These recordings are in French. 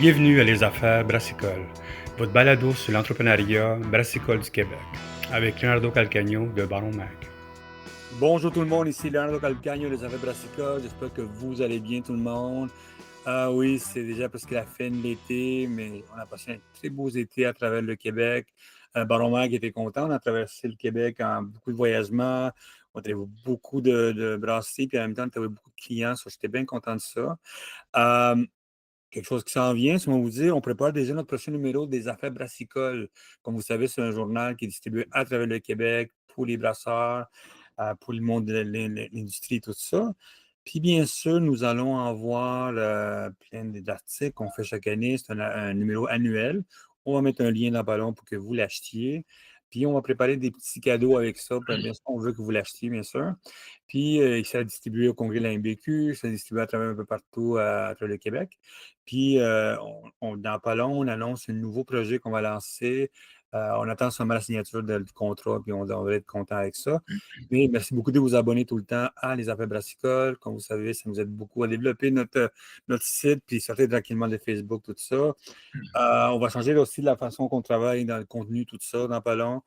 Bienvenue à Les Affaires Brassicole, votre balado sur l'entrepreneuriat brassicole du Québec, avec Leonardo Calcagno de Baron Mag. Bonjour tout le monde, ici Leonardo Calcagno, les Affaires Brassicole. J'espère que vous allez bien tout le monde. Ah oui, c'est déjà presque la fin de l'été, mais on a passé un très beau été à travers le Québec. Baron Mag était content, on a traversé le Québec en beaucoup de voyagements, on avait beaucoup de brasseries, puis en même temps, on avait beaucoup de clients, so j'étais bien content de ça. Euh, Quelque chose qui s'en vient, c'est on vous dire, on prépare déjà notre prochain numéro des Affaires Brassicoles. Comme vous savez, c'est un journal qui est distribué à travers le Québec pour les brasseurs, pour le monde de l'industrie et tout ça. Puis bien sûr, nous allons avoir plein d'articles qu'on fait chaque année. C'est un numéro annuel. On va mettre un lien dans le ballon pour que vous l'achetiez. Puis on va préparer des petits cadeaux avec ça. Puis, bien sûr, on veut que vous l'achetiez, bien sûr. Puis il sera distribué au Congrès de la MBQ, il sera distribué à travers un peu partout à travers le Québec. Puis dans pas long, on annonce un nouveau projet qu'on va lancer. On attend seulement la signature du contrat, puis on devrait être content avec ça. Mais merci beaucoup de vous abonner tout le temps à Les Affaires Brassicoles. Comme vous savez, ça nous aide beaucoup à développer notre site, puis sortir tranquillement de Facebook, tout ça. On va changer aussi de la façon qu'on travaille dans le contenu, tout ça, dans pas long,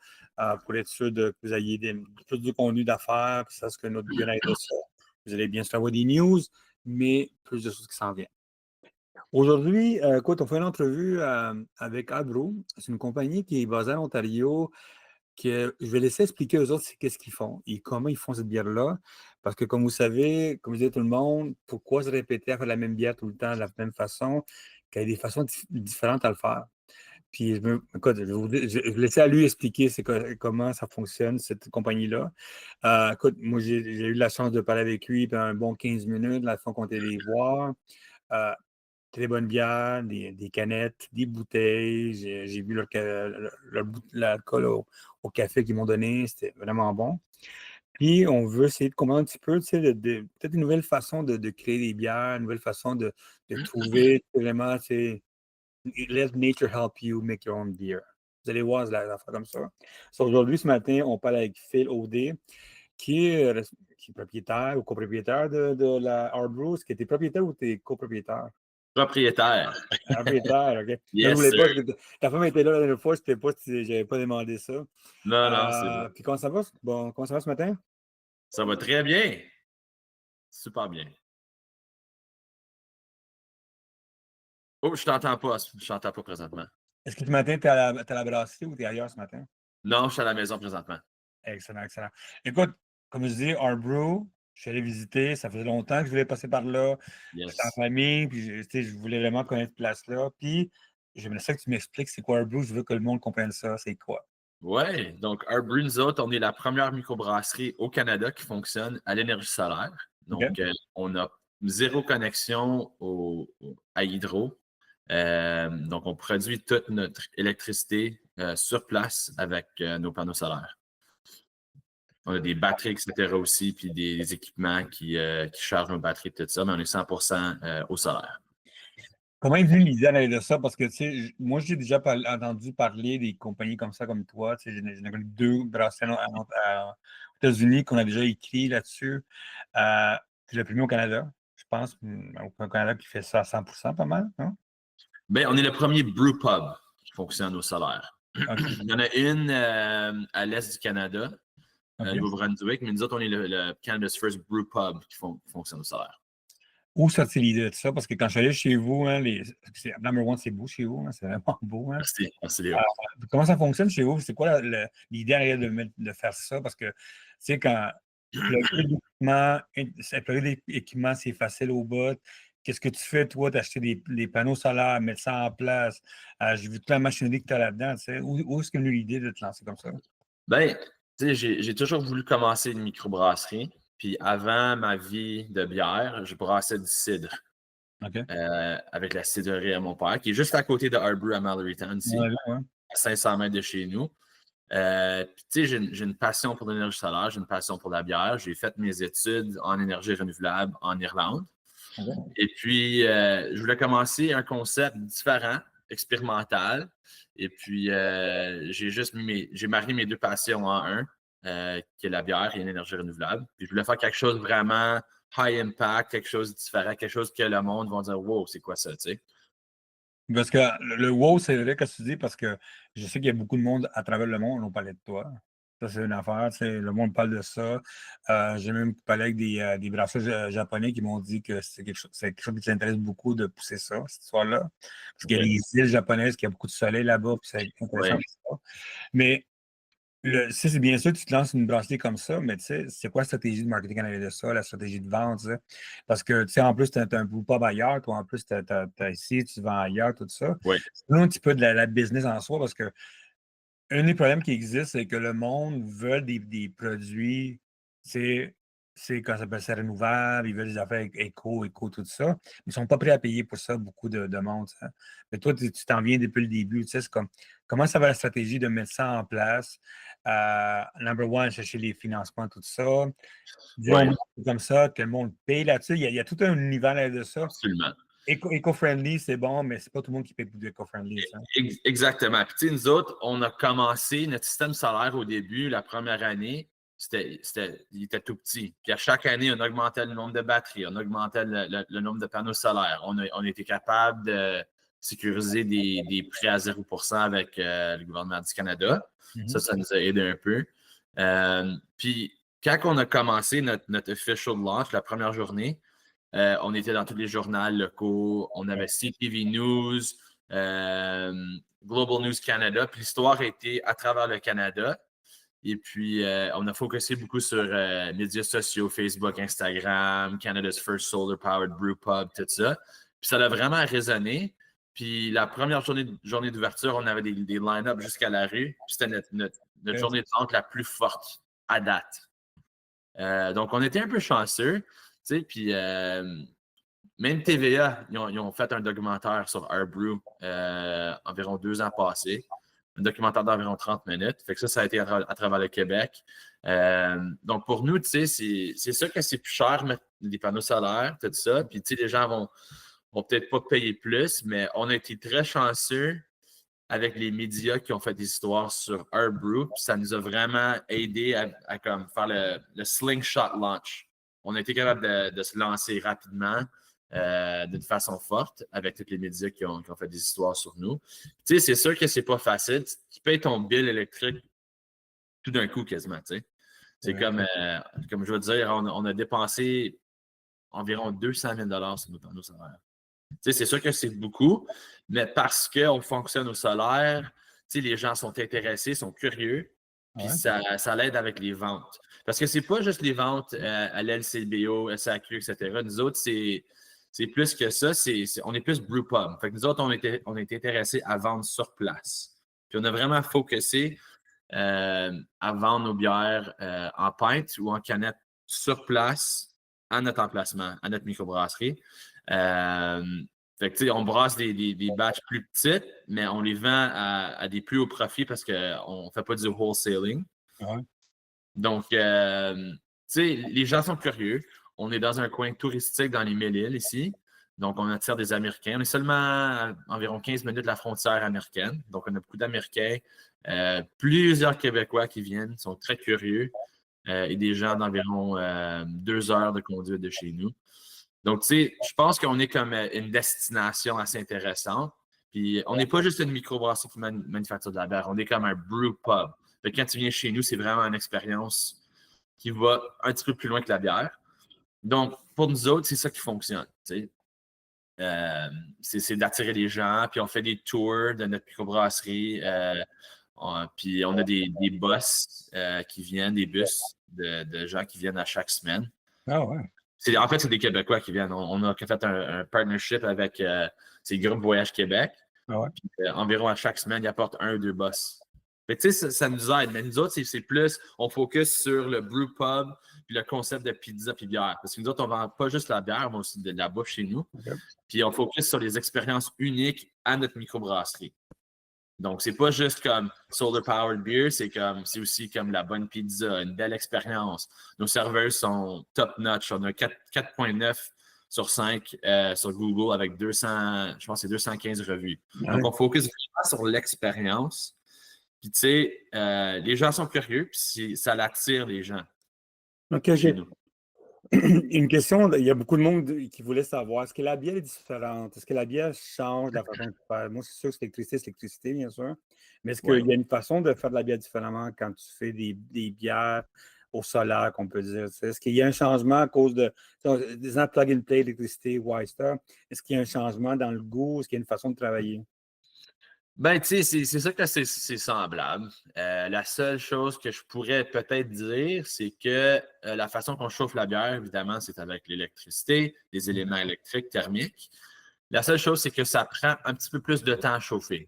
pour être sûr que vous ayez plus de contenu d'affaires, puis ça, c'est que notre bien-être de ça. Vous allez bien sûr avoir des news, mais plus de choses qui s'en viennent. Aujourd'hui, écoute, on fait une entrevue avec Abro. C'est une compagnie qui est basée en Ontario, je vais laisser expliquer aux autres qu'est-ce qu'ils font et comment ils font cette bière-là. Parce que, comme vous savez, comme je disais tout le monde, pourquoi se répéter à faire la même bière tout le temps de la même façon, qu'il y a des façons différentes à le faire. Puis, écoute, je vais laisser à lui expliquer comment ça fonctionne, cette compagnie-là. Écoute, moi, j'ai eu la chance de parler avec lui pendant un bon 15 minutes, la fois qu'on était allé voir. Euh, Très bonne bière, des canettes, des bouteilles. J'ai vu l'alcool au café qu'ils m'ont donné. C'était vraiment bon. Puis, on veut essayer de comprendre un petit peu, tu sais, peut-être une nouvelle façon de créer des bières, une nouvelle façon de trouver vraiment, tu sais, let nature help you make your own beer. Vous allez voir, c'est la affaire comme ça. So, aujourd'hui, ce matin, on parle avec Phil Audet, qui est propriétaire ou copropriétaire de la Hard Brew. Est-ce que tu es propriétaire ou tu es copropriétaire? Propriétaire. Propriétaire, OK. Là, je Yes, voulais sir. pas, parce que ta femme était là la dernière fois, je ne pas si j'avais pas demandé ça. Non, non, c'est bon. Puis comment ça va? Bon, comment ça va ce matin? Ça va très bien. Super bien. Oh, je t'entends pas. Je t'entends pas présentement. Est-ce que ce matin, tu es à la brasserie ou tu es ailleurs ce matin? Non, je suis à la maison présentement. Excellent, excellent. Écoute, comme je dis, Our Brew, je suis allé visiter, ça faisait longtemps que je voulais passer par là. J'étais en Yes. famille, puis tu sais, je voulais vraiment connaître cette place-là. Puis j'aimerais ça que tu m'expliques c'est quoi Our Brew, je veux que le monde comprenne ça, c'est quoi? Ouais, donc Our Brew, nous autres, on est la première microbrasserie au Canada qui fonctionne à l'énergie solaire. OK? Donc, on a zéro connexion à hydro. Donc, on produit toute notre électricité sur place avec nos panneaux solaires. On a des batteries, etc. aussi, puis des équipements qui chargent nos batteries, tout ça, mais on est 100% au solaire. Comment est venue l'idée d'aller de ça? Parce que, tu sais, moi, j'ai déjà entendu parler des compagnies comme ça, comme toi. Tu sais, j'en ai connu deux brasseries aux États-Unis qu'on a déjà écrit là-dessus. C'est le premier au Canada, je pense, au Canada qui fait ça à 100% pas mal, non? Bien, on est le premier brewpub qui fonctionne au solaire. OK. Il y en a une à l'est du Canada, OK. Nouveau-Brunswick, mais nous autres, on est le Canada's First Brewpub qui fonctionne au solaire. Où sortit l'idée de ça? Parce que quand je suis allé chez vous, hein, number one, c'est beau chez vous, hein, c'est vraiment beau. Hein. Merci, merci Léo. Comment ça fonctionne chez vous? C'est quoi l'idée derrière de faire ça? Parce que, tu sais, quand plugger l'équipement, c'est facile au bout. Qu'est-ce que tu fais, toi, d'acheter des panneaux solaires, mettre ça en place? J'ai vu toute la machinerie que tu as là-dedans. Tu sais. Où est-ce que venu l'idée de te lancer comme ça? Ben, tu sais, j'ai toujours voulu commencer une microbrasserie. Puis avant ma vie de bière, je brassais du cidre OK. avec la cidrerie à mon père, qui est juste à côté de Harbor à Mallorytown ici, Ouais, ouais. à 500 mètres de chez nous. Puis, tu sais, j'ai une passion pour l'énergie solaire, j'ai une passion pour la bière. J'ai fait mes études en énergie renouvelable en Irlande. OK. Et puis, je voulais commencer un concept différent, expérimental. Et puis, j'ai marié mes deux passions en un, qui est la bière et l'énergie renouvelable. Puis, je voulais faire quelque chose vraiment high impact, quelque chose de différent, quelque chose que le monde va dire, wow, c'est quoi ça, tu sais? Parce que le wow, c'est vrai que tu dis, parce que je sais qu'il y a beaucoup de monde à travers le monde, on parlait de toi. Ça, c'est une affaire, tu sais, le monde parle de ça. J'ai même parlé avec des brasseurs japonais qui m'ont dit que c'est quelque chose qui t'intéresse beaucoup de pousser ça, cette histoire-là. Parce qu'il y a Oui. les îles japonaises, qu'il y a beaucoup de soleil là-bas, puis c'est intéressant Oui. pour ça. Mais si c'est bien sûr, tu te lances une brasserie comme ça, mais tu sais, c'est quoi la stratégie de marketing en arrière de ça, la stratégie de vente, tu sais? Parce que, tu sais, en plus, tu as un pub ailleurs, toi, en plus, tu as ici, tu vends ailleurs, tout ça. Oui. C'est un petit peu de la business en soi, parce que un des problèmes qui existe, c'est que le monde veut des produits, c'est quand ça s'appelle ça renouvelable, ils veulent des affaires éco, tout ça, mais ils ne sont pas prêts à payer pour ça, beaucoup de monde. Ça. Mais toi, tu t'en viens depuis le début. Tu sais, c'est comme, comment ça va la stratégie de mettre ça en place? Number one, chercher les financements, tout ça. Du Oui. moment comme ça, que le monde paye là-dessus. Il y a tout un univers là de ça. Absolument. Éco-friendly, c'est bon, mais c'est pas tout le monde qui paye pour du éco-friendly. Exactement. Puis, tu sais, nous autres, on a commencé notre système solaire au début, la première année, il était tout petit. Puis à chaque année, on augmentait le nombre de batteries, on augmentait le nombre de panneaux solaires. On était capable de sécuriser des prêts à 0% avec le gouvernement du Canada. Ça nous a aidé un peu. Puis quand on a commencé notre official launch, la première journée, on était dans tous les journaux locaux, on avait CTV News, Global News Canada, puis l'histoire a été à travers le Canada. Et puis, on a focusé beaucoup sur médias sociaux, Facebook, Instagram, Canada's First Solar Powered Brew Pub, tout ça. Puis ça a vraiment résonné. Puis la première journée d'ouverture, on avait des line-up jusqu'à la rue. Puis c'était notre journée de vente la plus forte à date. Donc, on était un peu chanceux. Tu sais, puis même TVA, ils ont fait un documentaire sur Our Brew environ 2 ans passés. Un documentaire d'environ 30 minutes. Fait que ça a été à travers le Québec. Donc, pour nous, tu sais, c'est sûr que c'est plus cher mettre des panneaux solaires, tout ça. Puis, tu sais, les gens vont peut-être pas payer plus, mais on a été très chanceux avec les médias qui ont fait des histoires sur Our Brew. Puis ça nous a vraiment aidé à comme faire le slingshot launch. On a été capable de se lancer rapidement d'une façon forte avec tous les médias qui ont fait des histoires sur nous. Tu sais, c'est sûr que c'est pas facile. Tu payes ton bill électrique tout d'un coup quasiment, tu sais. C'est comme je veux dire, on a dépensé environ 200 000 sur nos panneaux solaires. Tu sais, c'est sûr que c'est beaucoup, mais parce qu'on fonctionne au solaire, tu sais, les gens sont intéressés, sont curieux, puis ça l'aide avec les ventes. Parce que c'est pas juste les ventes à l'LCBO, SAQ, etc. Nous autres, c'est plus que ça. On est plus brewpub. Fait que nous autres, on était intéressés à vendre sur place. Puis on a vraiment focusé à vendre nos bières en pinte ou en canette sur place, à notre emplacement, à notre microbrasserie. Fait que, tu sais, on brasse des batchs plus petites, mais on les vend à des plus hauts profits parce qu'on ne fait pas du wholesaling. Donc, tu sais, les gens sont curieux. On est dans un coin touristique dans les Mille-Îles ici. Donc, on attire des Américains. On est seulement à environ 15 minutes de la frontière américaine. Donc, on a beaucoup d'Américains. Plusieurs Québécois qui viennent, sont très curieux. Et des gens d'environ 2 heures de conduite de chez nous. Donc, tu sais, je pense qu'on est comme une destination assez intéressante. Puis, on n'est pas juste une microbrasserie qui manufacture de la bière. On est comme un brew pub. Fait que quand tu viens chez nous, c'est vraiment une expérience qui va un petit peu plus loin que la bière. Donc, pour nous autres, c'est ça qui fonctionne. Tu sais. C'est d'attirer les gens. Puis, on fait des tours de notre microbrasserie. Puis, on a des bus qui viennent, des bus de gens qui viennent à chaque semaine. Ah ouais. En fait, c'est des Québécois qui viennent. On a fait un partnership avec c'est le groupe Voyage Québec. Puis, environ à chaque semaine, ils apportent 1 ou 2 bus. Fait que, tu sais, ça nous aide. Mais nous autres, c'est plus, on focus sur le brew pub puis le concept de pizza puis bière. Parce que nous autres, on ne vend pas juste la bière, mais aussi de la bouffe chez nous. Puis on focus sur les expériences uniques à notre microbrasserie. Donc, c'est pas juste comme Solar Powered Beer, c'est aussi comme la bonne pizza, une belle expérience. Nos serveurs sont top-notch. On a 4.9 sur 5 sur Google avec 200, je pense que c'est 215 revues. Donc, on focus vraiment sur l'expérience. Puis, tu sais, les gens sont curieux, puis ça l'attire les gens chez nous. Une question, il y a beaucoup de monde qui voulait savoir, est-ce que la bière est différente? Est-ce que la bière change la façon de faire? Moi, c'est sûr que c'est l'électricité, bien sûr. Mais est-ce Oui. qu'il y a une façon de faire de la bière différemment quand tu fais des bières au solaire, qu'on peut dire? Est-ce qu'il y a un changement à cause des exemples plug and play, électricité, Wistar? Est-ce qu'il y a un changement dans le goût? Est-ce qu'il y a une façon de travailler? Ben, tu sais, c'est ça que c'est semblable. La seule chose que je pourrais peut-être dire, c'est que la façon qu'on chauffe la bière, évidemment, c'est avec l'électricité, les éléments électriques, thermiques. La seule chose, c'est que ça prend un petit peu plus de temps à chauffer.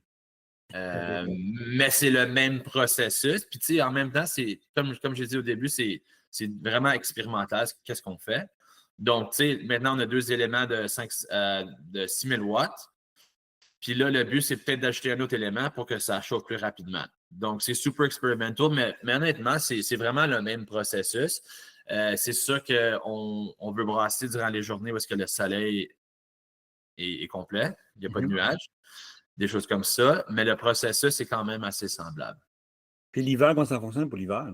Mais c'est le même processus. Puis, tu sais, en même temps, c'est comme j'ai dit au début, c'est vraiment expérimental. Qu'est-ce qu'on fait? Donc, tu sais, maintenant, on a deux éléments de 6000 watts. Puis là, le but, c'est peut-être d'ajouter un autre élément pour que ça chauffe plus rapidement. Donc, c'est super experimental, mais honnêtement, c'est vraiment le même processus. C'est sûr qu'on veut brasser durant les journées où est-ce que le soleil est complet, il n'y a pas de Mhm. nuages, des choses comme ça, mais le processus est quand même assez semblable. Puis l'hiver, comment ça fonctionne pour l'hiver?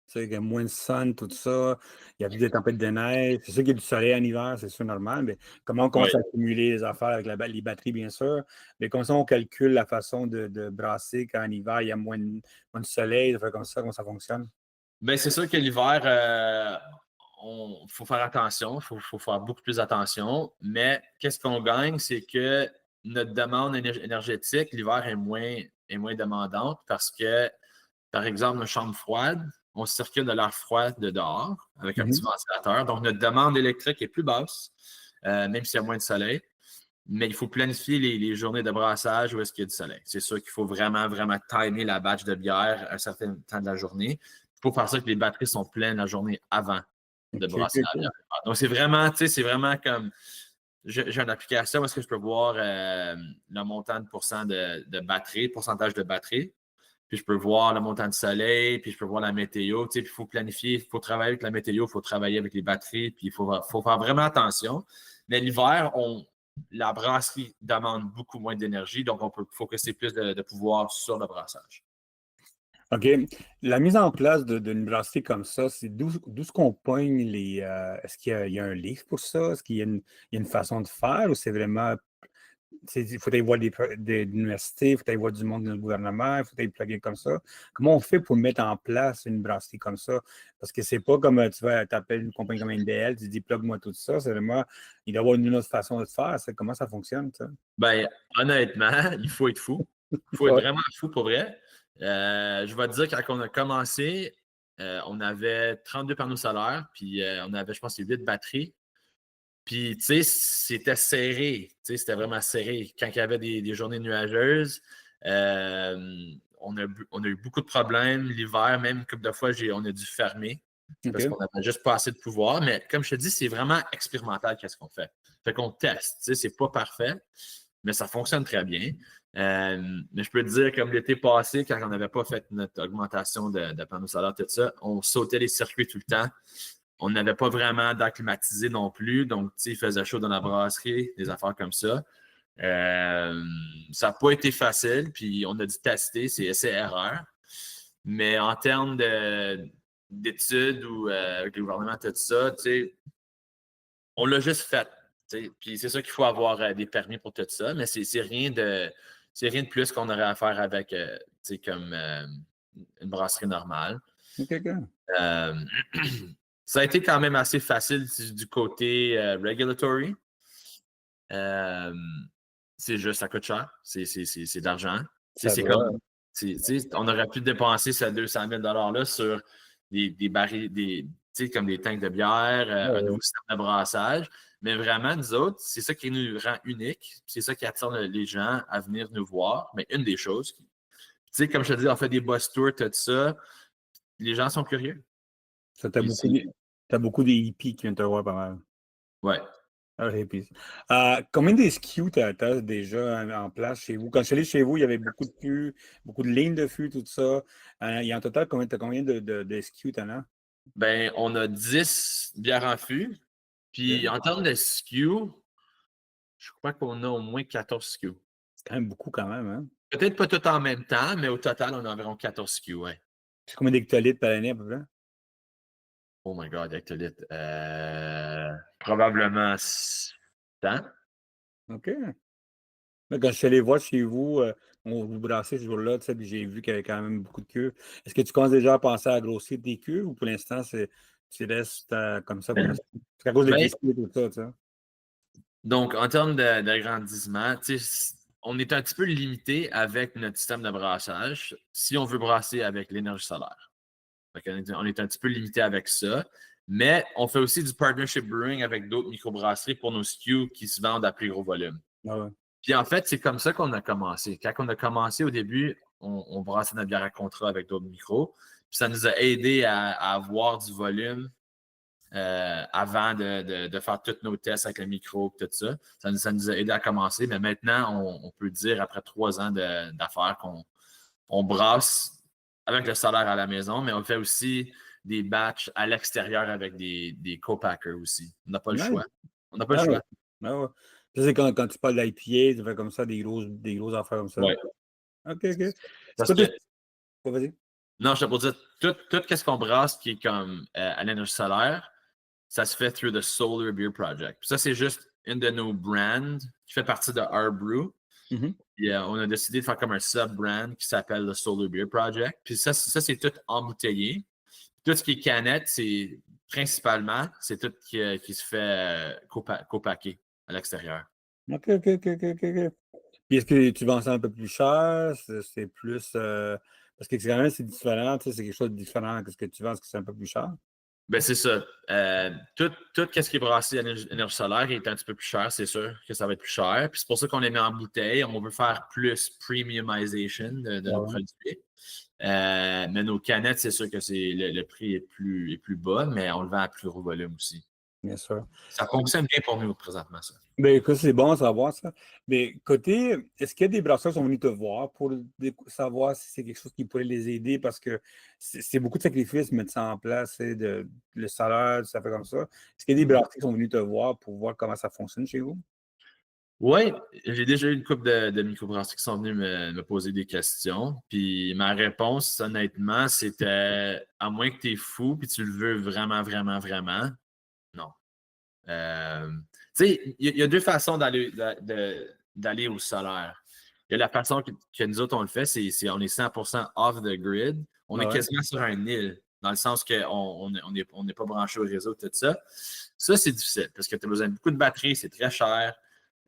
Tu sais, qu'il y a moins de sun, tout ça, il y a plus de tempêtes de neige. C'est sûr qu'il y a du soleil en hiver, c'est sûr, normal, mais comment on Oui. commence à accumuler les affaires avec les batteries, bien sûr. Mais comme ça, on calcule la façon de brasser quand en hiver, il y a moins de soleil, ça fait comme ça, comment ça fonctionne? Bien, c'est sûr que l'hiver, il faut faire attention, faut faire beaucoup plus attention, mais qu'est-ce qu'on gagne, c'est que notre demande énergétique, l'hiver est moins demandante parce que, par exemple, une chambre froide, on circule de l'air froid de dehors avec un petit Mhm. ventilateur. Donc, notre demande électrique est plus basse, même s'il y a moins de soleil. Mais il faut planifier les journées de brassage où est-ce qu'il y a du soleil. C'est sûr qu'il faut vraiment, vraiment timer la batch de bière à un certain temps de la journée. Il faut faire ça que les batteries sont pleines la journée avant de OK, brasser OK, la bière. OK. Donc, c'est vraiment, tu sais, c'est vraiment comme j'ai une application où est-ce que je peux voir le montant de batterie, pourcentage de batterie. Puis je peux voir le montant de soleil, puis je peux voir la météo. Tu sais, puis il faut planifier, il faut travailler avec la météo, il faut travailler avec les batteries, puis il faut faire vraiment attention. Mais l'hiver, la brasserie demande beaucoup moins d'énergie, donc on peut focuser plus de pouvoir sur le brassage. OK. La mise en place d'une brasserie comme ça, c'est d'où ce qu'on pogne les. Est-ce il y a un livre pour ça? Est-ce qu'il y a il y a une façon de faire ou c'est vraiment. Il faut aller voir des universités, il faut aller voir du monde du gouvernement, il faut aller plugger comme ça. Comment on fait pour mettre en place une brasserie comme ça? Parce que c'est pas comme tu vas t'appeler une compagnie comme NBL, tu dis plug-moi tout ça. C'est vraiment, il doit y avoir une autre façon de faire. Comment ça fonctionne, ça? Ben, honnêtement, il faut être fou. Il faut être Ouais. vraiment fou pour vrai. Je vais te dire, quand on a commencé, on avait 32 panneaux solaires, puis on avait, je pense, 8 batteries. Puis, tu sais, c'était serré. Tu sais, c'était vraiment serré. Quand il y avait des journées nuageuses, on a eu beaucoup de problèmes l'hiver. Même une couple de fois, on a dû fermer parce OK. qu'on n'avait juste pas assez de pouvoir. Mais comme je te dis, c'est vraiment expérimental qu'est-ce qu'on fait. Fait qu'on teste. Tu sais, c'est pas parfait, mais ça fonctionne très bien. Mais je peux te dire, comme l'été passé, quand on n'avait pas fait notre augmentation de panneaux solaires, tout ça, on sautait les circuits tout le temps. On n'avait pas vraiment d'air climatisé non plus. Donc, tu sais, il faisait chaud dans la brasserie, des affaires comme ça. Ça n'a pas été facile, puis on a dû tester, c'est essai-erreur. Mais en termes d'études ou avec le gouvernement, tout ça, tu sais, on l'a juste fait. Tu sais. Puis c'est sûr qu'il faut avoir des permis pour tout ça, mais c'est rien de plus qu'on aurait à faire avec tu sais, comme une brasserie normale. OK, OK. Euh, Ça a été quand même assez facile du côté regulatory. Euh, c'est juste, ça coûte cher. C'est de l'argent. Tu sais, Ça c'est doit. comme, tu sais, on aurait pu dépenser ces 200 000 $-là sur des barils, tu sais, comme des tanks de bière, un nouveau système de brassage. Mais vraiment, nous autres, c'est ça qui nous rend unique. C'est ça qui attire les gens à venir nous voir. Mais une des choses, tu sais, comme je te dis, on fait des bus tours, tout ça. Les gens sont curieux. Ça, Puis t'as beaucoup de hippies qui viennent te voir pas mal. ouais. Ah, hippies. Combien de SKU t'as déjà en place chez vous? Quand je suis allé chez vous, il y avait beaucoup de fûts, beaucoup de lignes de fûts, tout ça. Il y a en total, t'as combien de SKU t'en as? Ben, on a 10 bières en fût. Puis OK. en termes de SKU, je crois qu'on a au moins 14 SKU. C'est quand même beaucoup quand même, hein? Peut-être pas tout en même temps, mais au total, on a environ 14 SKU, ouais. C'est combien d'hectolitres par année à peu près? Oh my God, hectolitres. Probablement 100. OK. Là, quand je suis allé voir chez vous, vous brassez ce jour-là, tu sais, puis j'ai vu qu'il y avait quand même beaucoup de cuves. Est-ce que tu commences déjà à penser à grossir tes cuves ou pour l'instant, tu restes comme ça pour l'instant? C'est à cause de Ben, l'électricité et tout ça, tu sais. donc, en termes d'agrandissement, on est un petit peu limité avec notre système de brassage si on veut brasser avec l'énergie solaire. On est un petit peu limité avec ça. Mais on fait aussi du partnership brewing avec d'autres microbrasseries pour nos SKU qui se vendent à plus gros volume. Ah ouais. Puis en fait, c'est comme ça qu'on a commencé. Quand on a commencé au début, on brassait notre bière à contrat avec d'autres micros. Puis ça nous a aidé à avoir du volume avant de faire tous nos tests avec le micro et tout ça. Ça nous a aidé à commencer. Mais maintenant, on peut dire, après 3 ans d'affaires, qu'on brasse avec le solaire à la maison, mais on fait aussi des batchs à l'extérieur avec des co-packers aussi. On n'a pas le Nice. choix. On n'a pas le Ah ouais. choix. Ah ouais. Ça, c'est quand tu parles d'IPA, tu fais comme ça, des grosses affaires comme ça. Ouais. OK, OK. C'est Parce quoi que, oh, vas-y. non, je te pour dire, tout ce qu'on brasse qui est comme à l'énergie solaire, ça se fait through the Solar Beer Project. Puis ça, c'est juste une de nos brands qui fait partie de Our Brew. Mhm. Puis, on a décidé de faire comme un sub-brand qui s'appelle le Solar Beer Project. Puis ça c'est tout embouteillé. Tout ce qui est canette, c'est principalement, c'est tout qui se fait copaquer à l'extérieur. OK, OK, OK, OK, OK, OK. Puis est-ce que tu vends ça un peu plus cher? C'est plus parce que c'est quand même c'est différent, tu sais, c'est quelque chose de différent que ce que tu vends, est-ce que c'est un peu plus cher? Ben c'est ça. Tout ce qui est brassé à l'énergie solaire est un petit peu plus cher, c'est sûr que ça va être plus cher. Puis c'est pour ça qu'on les met en bouteille. On veut faire plus premiumization de nos Ouais, produits. Mais nos canettes, c'est sûr que le prix est plus bas, mais on le vend à plus gros volume aussi. bien sûr. Ça fonctionne bien pour nous présentement, ça. Ben écoute, c'est bon à savoir ça. Mais côté, est-ce qu'il y a des brasseurs qui sont venus te voir pour savoir si c'est quelque chose qui pourrait les aider? Parce que c'est beaucoup de sacrifices mettre ça en place, c'est le salaire, ça fait comme ça. Est-ce qu'il y a des brasseurs qui sont venus te voir pour voir comment ça fonctionne chez vous? Oui, j'ai déjà eu une couple de microbrasseries qui sont venus me poser des questions. Puis ma réponse, honnêtement, c'était à moins que tu es fou puis tu le veux vraiment, vraiment, vraiment, non. Tu sais, il y a deux façons d'aller au solaire. Il y a la façon que nous autres, on le fait, c'est on est 100% off the grid. On est Ah ouais? quasiment sur un île, dans le sens qu'on on n'est pas branché au réseau, tout ça. Ça, c'est difficile parce que tu as besoin de beaucoup de batterie, c'est très cher.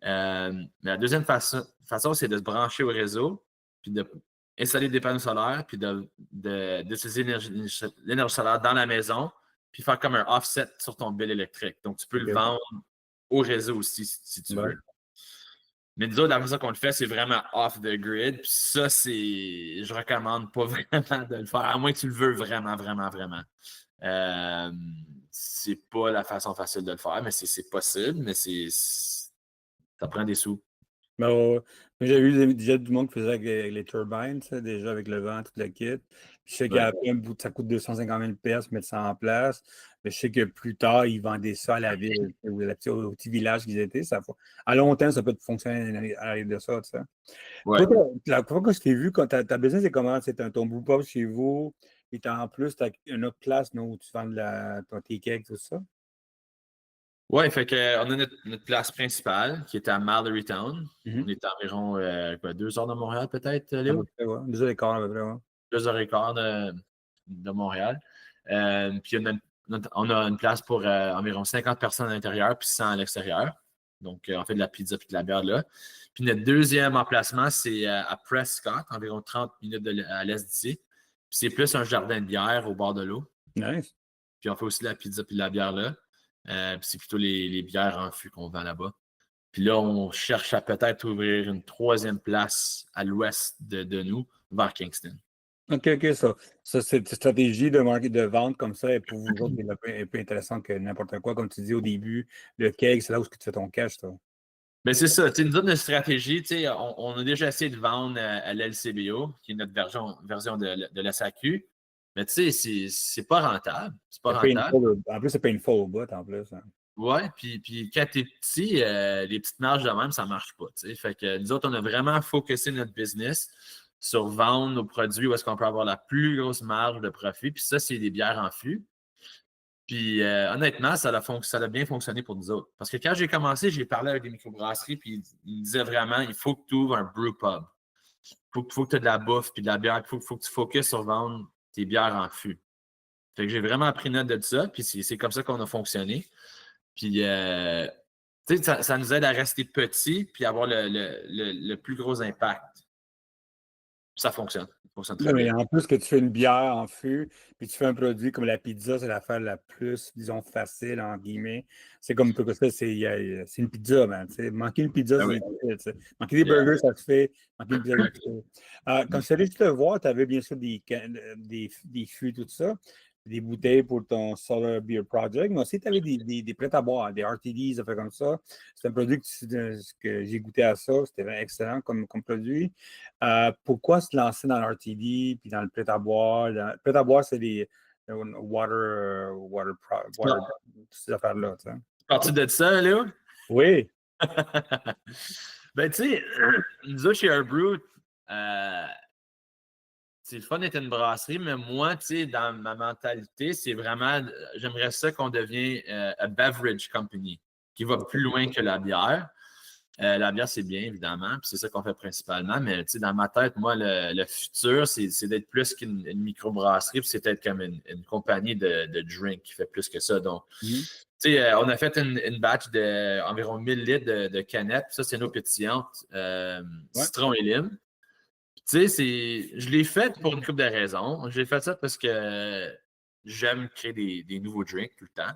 Mais la deuxième façon, c'est de se brancher au réseau, puis d'installer des panneaux solaires, puis d'utiliser l'énergie solaire dans la maison, puis faire comme un offset sur ton bill électrique. Donc, tu peux le OK. vendre au réseau aussi si tu Ouais. veux. Mais nous autres, la façon qu'on le fait, c'est vraiment off the grid. Puis ça, je recommande pas vraiment de le faire, à moins que tu le veux vraiment, vraiment, vraiment. C'est pas la façon facile de le faire, mais c'est possible, mais ça prend des sous. Ben, ouais, ouais. Moi, j'ai vu déjà du monde qui faisait avec les turbines, tu sais, déjà avec le vent, tout le kit. Puis je sais Ouais. qu'après un bout, ça coûte 250 000 mettre ça en place. Mais je sais que plus tard, ils vendaient ça à la ville, au petit village qu'ils étaient. À long terme, ça peut fonctionner à l'arrière de ça, tu sais. Ouais. Toi, la fois que je t'ai vu, quand ta business, c'est comment? C'est ton brew pub chez vous, et en plus, tu as une autre place non, où tu vends tes cakes, tout ça? Ouais, fait que on a notre place principale qui est à Mallorytown. Mhm. On est à environ 2 heures de Montréal, peut-être, À peu Léo? près, ouais. 2 heures et quart, à peu près, ouais. 2 heures et quart de Montréal. Puis on a une place pour environ 50 personnes à l'intérieur, puis 100 à l'extérieur. Donc, on fait de la pizza puis de la bière là. Puis notre deuxième emplacement, c'est à Prescott, environ 30 minutes à l'est d'ici. Puis c'est plus un jardin de bière au bord de l'eau. Nice. Puis on fait aussi de la pizza puis de la bière là. Puis c'est plutôt les bières en fût qu'on vend là-bas. Puis là, on cherche à peut-être ouvrir une troisième place à l'ouest de nous, vers Kingston. OK, OK, ça cette stratégie de vente comme ça est pour vous autres développer est plus intéressante que n'importe quoi. Comme tu dis au début, le cake, c'est là où tu fais ton cash, toi. Mais c'est ça, tu sais, nous autres, notre stratégie, tu sais, on a déjà essayé de vendre à l'LCBO, qui est notre version de la SAQ. Mais tu sais, c'est pas rentable. C'est pas C'est rentable. painful, en plus, c'est painful au bout, en plus, hein. Ouais, puis quand t'es petit, les petites marges de même, ça marche pas, tu sais. Fait que nous autres, on a vraiment focusé notre business sur vendre nos produits où est-ce qu'on peut avoir la plus grosse marge de profit. Puis ça, c'est des bières en fût. Puis honnêtement, ça a bien fonctionné pour nous autres. Parce que quand j'ai commencé, j'ai parlé avec des microbrasseries, puis ils me disaient vraiment, il faut que tu ouvres un brew pub. Faut que tu aies de la bouffe puis de la bière. Faut que tu focuses sur vendre tes bières en fût. Fait que j'ai vraiment pris note de ça, puis c'est comme ça qu'on a fonctionné. Puis, tu sais, ça nous aide à rester petits puis avoir le plus gros impact. Ça fonctionne. Ça fonctionne très Non, mais bien. en plus que tu fais une bière en fût, puis tu fais un produit comme la pizza, c'est l'affaire la plus, disons, facile, en guillemets. C'est comme que ça, c'est une pizza, man. Tu sais. Manquer une pizza, Ah c'est oui. difficile. Tu sais. Manquer des Yeah. burgers, ça se fait. Manquer une pizza, ça se fait. Quand je suis allé te voir, tu avais bien sûr des fûts, tout ça, des bouteilles pour ton Solar Beer Project, mais aussi tu avais des prêts à boire, des RTDs, ça fait comme ça. C'est un produit que j'ai goûté à ça, c'était vraiment excellent comme produit. Pourquoi se lancer dans l'RTD puis dans le prêt-à-boire? Le prêt-à-boire, c'est les water, toutes ces affaires-là. Tu sais. Parti de ça, Léo? Oui. Ben, tu sais, nous autres, chez Airbrew, c'est le fun d'être une brasserie, mais moi, tu sais, dans ma mentalité, c'est vraiment, j'aimerais ça qu'on devienne a beverage company, qui va plus loin que la bière. La bière, c'est bien, évidemment, puis c'est ça qu'on fait principalement, mais tu sais, dans ma tête, moi, le futur, c'est d'être plus qu'une microbrasserie, puis c'est d'être comme une compagnie de drink qui fait plus que ça. Donc, tu sais, on a fait une batch d'environ 1000 litres de canettes, puis ça, c'est nos pétillantes, citron et lime. Tu sais, je l'ai fait pour une couple de raisons. J'ai fait ça parce que j'aime créer des nouveaux drinks tout le temps.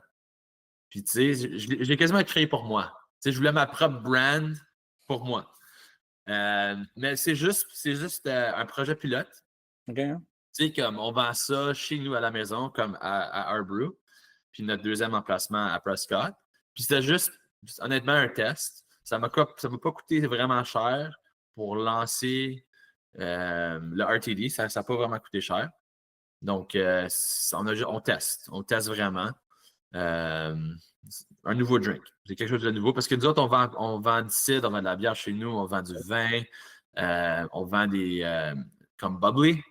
Puis, tu sais, je l'ai quasiment créé pour moi. Tu sais, je voulais ma propre brand pour moi. Mais c'est juste un projet pilote. OK. Hein? Tu sais, comme on vend ça chez nous à la maison, comme à Airbrew, puis notre deuxième emplacement à Prescott. Puis c'était juste, honnêtement, un test. Ça ne m'a pas coûté vraiment cher pour lancer le RTD. Ça n'a pas vraiment coûté cher. Donc, on teste. On teste vraiment. Un nouveau drink. C'est quelque chose de nouveau. Parce que nous autres, on vend du cidre, on vend de la bière chez nous, on vend du vin, on vend des comme Bubbly,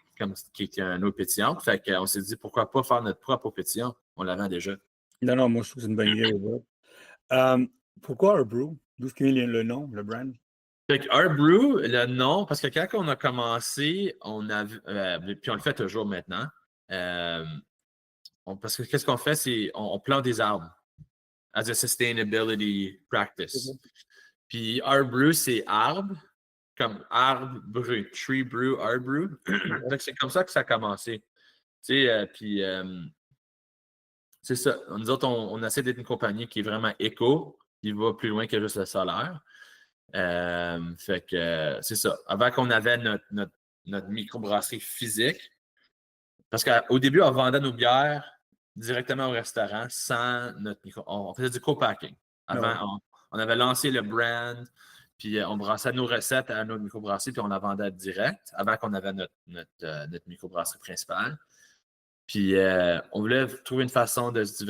qui est un eau pétillante. Fait qu'on s'est dit pourquoi pas faire notre propre eau pétillante. On la vend déjà. Non, moi, je trouve que c'est une bonne idée. Pourquoi Airbrew? D'où est-ce qu'il vient le nom, le brand? Fait que Airbrew, le nom, parce que quand on a commencé, puis on le fait toujours maintenant, parce que qu'est-ce qu'on fait, c'est on plante des arbres as a sustainability practice. Puis Airbrew, c'est arbre, comme arbre brut, tree brew, Airbrew. Donc c'est comme ça que ça a commencé. Tu sais, puis c'est ça. Nous autres, on essaie d'être une compagnie qui est vraiment éco, qui va plus loin que juste le solaire. Fait que c'est ça. Avant qu'on avait notre microbrasserie physique, parce qu'au début, on vendait nos bières directement au restaurant sans notre micro. On faisait du co-packing. Avant, on avait lancé le brand, puis on brassait nos recettes à notre microbrasserie, puis on la vendait direct avant qu'on avait notre microbrasserie principale. Puis on voulait trouver une façon de se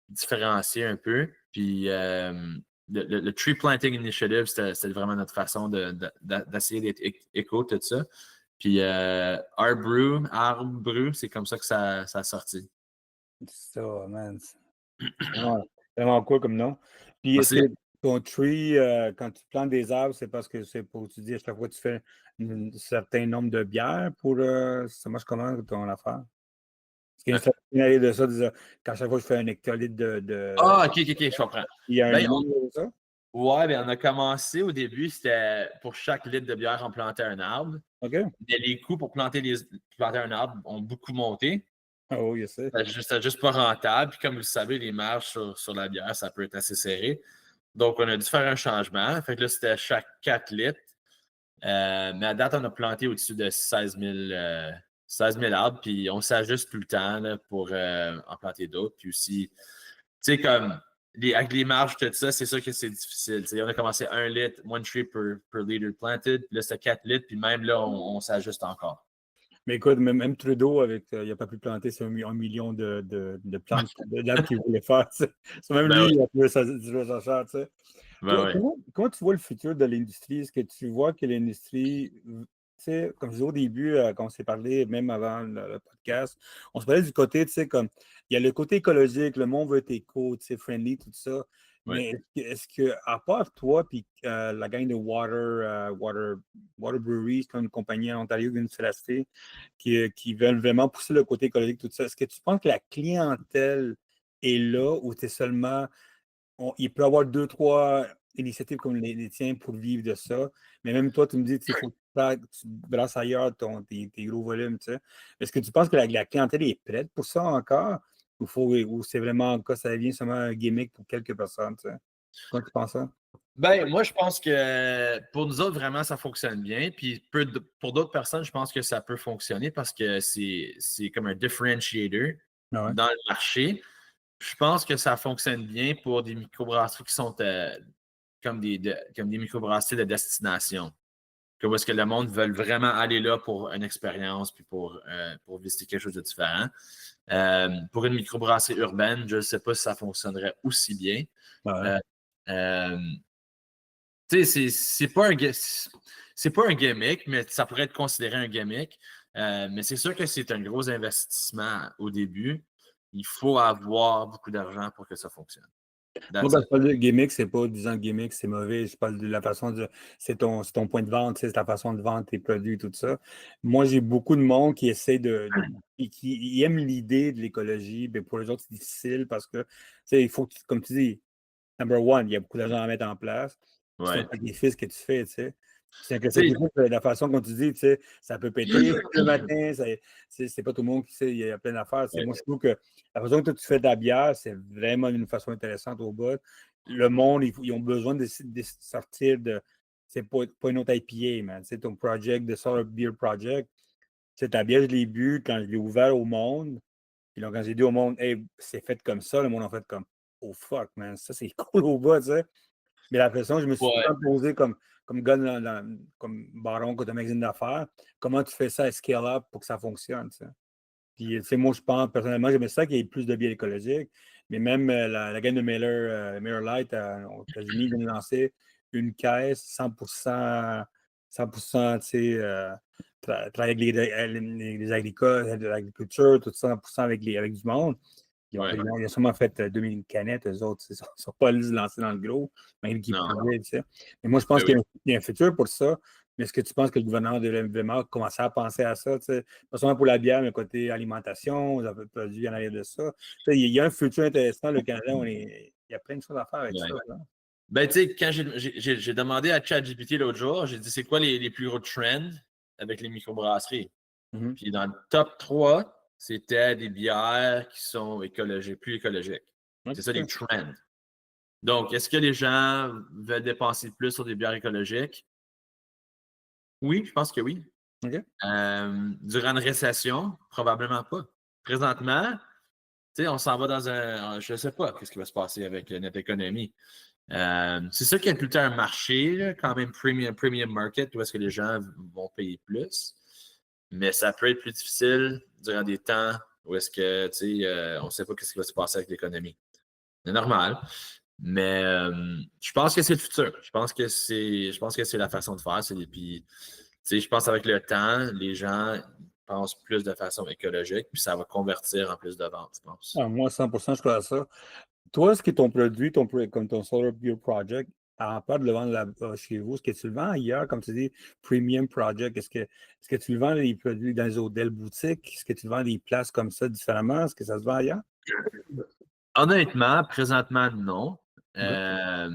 différencier un peu. Puis le Tree Planting Initiative, c'était vraiment notre façon d'essayer d'être éco, tout ça. Puis Airbrew, c'est comme ça que ça a sorti. Ça, man. Vraiment cool comme nom. Puis ton tree, quand tu plantes des arbres, c'est parce que c'est pour, tu dis, à chaque fois tu fais un certain nombre de bières pour, ça marche comment ton affaire? Est-ce qu'il y a une stratégie de ça, qu'à chaque fois je fais un hectolitre de... Ah, ok, je comprends. Il y a un nombre de ça? Ouais, bien, on a commencé au début, c'était pour chaque litre de bière, on plantait un arbre. OK. Mais les coûts pour planter un arbre ont beaucoup monté. Oh, je sais. C'était juste pas rentable. Puis comme vous le savez, les marges sur la bière, ça peut être assez serré. Donc, on a dû faire un changement. Fait que là, c'était chaque 4 litres. Mais à date, on a planté au-dessus de 16 000 arbres. Puis on s'ajuste tout le temps là, pour en planter d'autres. Puis aussi, tu sais, comme avec les marges, tout ça, c'est sûr que c'est difficile. T'sais, on a commencé 1 litre, 1 tree per liter planted. Puis là, c'était 4 litres. Puis même là, on s'ajuste encore. Mais écoute, même Trudeau, il n'a pas pu planter 1 million de plantes d'arbres qu'il voulait faire. C'est même lui, il a trouvé ça cher. Comment tu vois le futur de l'industrie? Est-ce que tu vois que l'industrie sais, comme je disais au début, quand on s'est parlé, même avant le podcast, on se parlait du côté, tu sais, comme il y a le côté écologique, le monde veut être éco, tu sais, friendly, tout ça. Oui. Mais à part toi, puis la gang de Water Brewery, c'est comme une compagnie en Ontario qui vient de se lancer, qui veulent vraiment pousser le côté écologique, tout ça, est-ce que tu penses que la clientèle est là ou c'est seulement il peut y avoir deux, trois initiatives comme les tiens pour vivre de ça. Mais même toi, tu me dis, il faut que tu brasses ailleurs tes gros volumes. Tu sais. Est-ce que tu penses que la clientèle est prête pour ça encore? Ou c'est vraiment encore, ça devient seulement un gimmick pour quelques personnes? Tu sais? Quand tu penses ça? Ben, moi, je pense que pour nous autres, vraiment, ça fonctionne bien. Puis pour d'autres personnes, je pense que ça peut fonctionner parce que c'est comme un differentiator Ah ouais? dans le marché. Je pense que ça fonctionne bien pour des microbrasseries qui sont comme des microbrasseries de destination. Que où est-ce que le monde veut vraiment aller là pour une expérience puis pour visiter quelque chose de différent. Pour une microbrasserie urbaine, je ne sais pas si ça fonctionnerait aussi bien. Ah ouais. Euh, euh, Tu sais, c'est pas un gimmick, mais ça pourrait être considéré un gimmick. Mais c'est sûr que c'est un gros investissement au début. Il faut avoir beaucoup d'argent pour que ça fonctionne. Moi, That's quand je it. parle de gimmick, c'est pas disant gimmick, c'est mauvais. Je parle de la façon de. C'est ton point de vente, tu sais, c'est ta façon de vendre tes produits, tout ça. Moi, j'ai beaucoup de monde qui essaie qui aime l'idée de l'écologie, mais pour les autres, c'est difficile parce que, tu sais, il faut, comme tu dis, number one, il y a beaucoup d'argent à mettre en place. C'est un Ouais. sacrifice que tu fais, tu sais. C'est un Tu sais, sacrifice, la façon dont tu dis, tu sais, ça peut péter le matin, c'est pas tout le monde qui sait, il y a plein d'affaires. ouais, Moi, je trouve que la façon dont tu fais de la bière, c'est vraiment une façon intéressante au bout. Le monde, ils ont besoin de sortir de. C'est pas une autre IPA, man. C'est ton project, de Solar Beer Project. C'est ta bière, je l'ai bu quand je l'ai ouvert au monde. Puis là, quand j'ai dit au monde, hey, c'est fait comme ça, le monde en fait comme, oh fuck, man, ça c'est cool au bas, tu sais. Mais la façon, je me suis tout ouais, le temps posé comme gars, comme baron quand tu as un magazine d'affaires, comment tu fais ça à scale up pour que ça fonctionne, tu sais. Puis, tu sais, moi, je pense, personnellement, j'aimais ça qu'il y ait plus de biens écologiques. Mais même la gamme de Miller Lite aux États-Unis vient de lancer une caisse 100%, tu sais, travailler avec les agricoles, l'agriculture, tout ça, 100% avec du monde. ouais. Ils ont sûrement fait 2000 canettes, eux autres. Ils ne sont pas allés se lancer dans le gros, même qu'ils Non. pouvaient, tu sais. Mais moi, je pense Ben oui. qu'il y a un futur pour ça. Mais est-ce que tu penses que le gouvernement devrait vraiment commencer à penser à ça, tu sais? Pas seulement pour la bière, mais côté alimentation, vous avez produit en arrière de ça. Tu sais, il y a un futur intéressant. Le Canada, il y a plein de choses à faire avec ça, Ouais. là. Ben, tu sais, quand j'ai demandé à ChatGPT l'autre jour, j'ai dit c'est quoi les plus gros trends avec les microbrasseries? Mhm. Puis dans le top 3, c'était des bières qui sont écologiques, plus écologiques. C'est ça les OK. trends. Donc, est-ce que les gens veulent dépenser plus sur des bières écologiques? Oui, je pense que oui. OK. Durant une récession, probablement pas. Présentement, tu sais, on s'en va dans je ne sais pas qu'est-ce qui va se passer avec notre économie. C'est sûr qu'il y a plutôt un marché, là, quand même premium market, où est-ce que les gens vont payer plus. Mais ça peut être plus difficile durant des temps où est-ce que, tu sais, on ne sait pas qu'est-ce qui va se passer avec l'économie. C'est normal. Mais je pense que c'est le futur. Je pense que c'est la façon de faire. Puis, tu sais, je pense qu'avec le temps, les gens pensent plus de façon écologique, puis ça va convertir en plus de ventes, je pense. Ah, moi, 100%, je crois à ça. Toi, est-ce que ton produit, comme ton Solar Beer Project, à part de le vendre chez vous, est-ce que tu le vends ailleurs, comme tu dis, Premium Project? Est-ce que tu le vends les produits dans les hôtels boutiques? Est-ce que tu le vends des places comme ça différemment? Est-ce que ça se vend ailleurs? Honnêtement, présentement, non. OK. Euh,